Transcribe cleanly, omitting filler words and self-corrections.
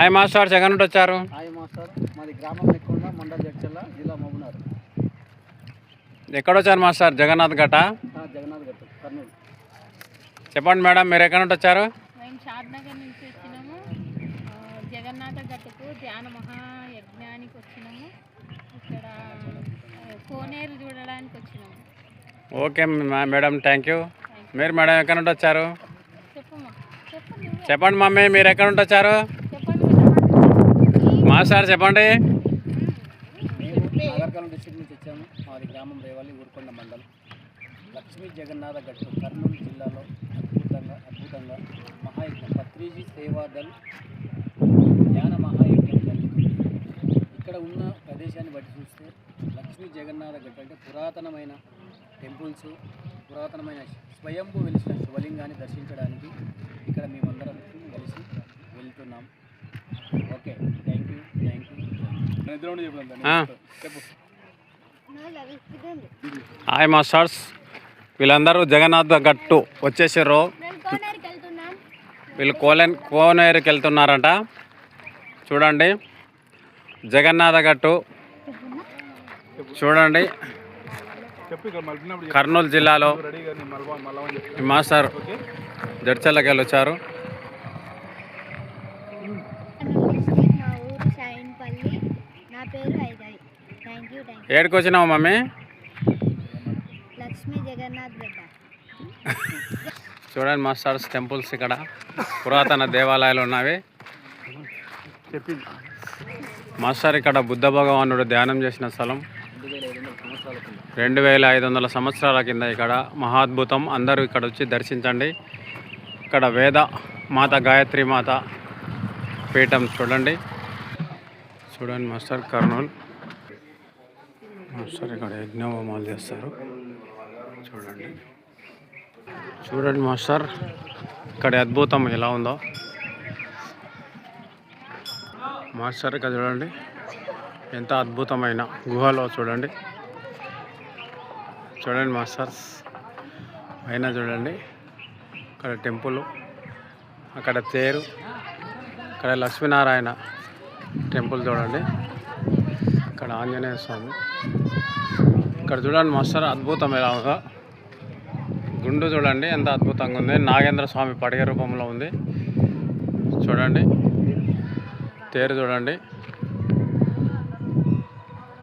Hi master, ఎక్కడ నుండి వచ్చారు? హాయ్ మాస్టర్, మాది గ్రామం నెక్కొండ, మండల్ జడ్చర్ల, జిల్లా మహబూబ్నగర్. ఎక్కడ వచ్చారు మాస్టర్? జగన్నాథ్ ఘట్ట. జగన్నాథ్ ఘట్ట, కర్నూలు. చెప్పండి మేడం, మీరు ఎక్కడ నుండి వచ్చారు? మేము షాద్నగర్ నుంచి వచ్చినాము. జగన్నాథ ఘట్టకు ధ్యాన మహాయజ్ఞానికి వచ్చినాము. ఇక్కడ కోనేరు చూడడానికి వచ్చినాము. Okay madam, thank you. మీరు మేడం ఎక్కడ నుండి వచ్చారు? చెప్పండి మమ్మీ, మీరు ఎక్కడ నుండి వచ్చారు? మాస్టర్ చెప్పండి. నాగర్కర్నూలు డిస్ట్రిక్ట్ నుంచి వచ్చాము. మాది గ్రామం రేవాలి, ఊరుకొండ మండలం. లక్ష్మీ జగన్నాథ ఘట్టు కర్నూలు జిల్లాలో అద్భుతంగా మహాయజ్ఞం పత్రిజీ సేవాదల్ ధ్యాన మహాయజ్ఞం జరిగింది. ఇక్కడ ఉన్న ప్రదేశాన్ని బట్టి చూస్తే లక్ష్మీ జగన్నాథ ఘట్టు అంటే పురాతనమైన టెంపుల్స్, పురాతనమైన స్వయంభూ వెలిసిన శివలింగాన్ని దర్శించడానికి ఇక్కడ మేమందరం కలిసి వెళ్తున్నాం. Okay, thank you. Hi masters, వీళ్ళందరూ జగన్నాథ గట్టు వచ్చేసారు. వీళ్ళు కోనేరుకి వెళ్తున్నారంట. చూడండి, జగన్నాథ గట్టు చూడండి, కర్నూలు జిల్లాలో. ఈ మాస్టర్ జడ్చర్లకి వెళ్ళి వచ్చారు. ఏడికి వచ్చినావు మమ్మీ? లక్ష్మీ జగన్నాథ్ ఘట్ట. చూడండి మాస్టర్స్, టెంపుల్స్ ఇక్కడ పురాతన దేవాలయాలు ఉన్నవి. మాస్టర్, ఇక్కడ బుద్ధ భగవానుడు ధ్యానం చేసిన స్థలం 2500 సంవత్సరాల కింద. ఇక్కడ మహాద్భుతం. అందరూ ఇక్కడ వచ్చి దర్శించండి. ఇక్కడ వేద మాత, గాయత్రి మాత పీఠం చూడండి. చూడండి మాస్టర్, కర్నూలు మాస్టర్ ఇక్కడ యజ్ఞోమాలు చేస్తారు. చూడండి మాస్టర్, ఇక్కడ అద్భుతం ఎలా ఉందో. మాస్టర్ ఇక్కడ చూడండి, ఎంత అద్భుతమైన గుహలో చూడండి. చూడండి మాస్టర్స్, పైన చూడండి, ఇక్కడ టెంపుల్, అక్కడ తేరు, ఇక్కడ లక్ష్మీనారాయణ టెంపుల్ చూడండి, ఇక్కడ ఆంజనేయ స్వామి. ఇక్కడ చూడండి మాస్టర్, అద్భుతం ఎలా ఉందో. గుండు చూడండి ఎంత అద్భుతంగా ఉంది. నాగేంద్ర స్వామి పడిగ రూపంలో ఉంది. చూడండి, తేరు చూడండి.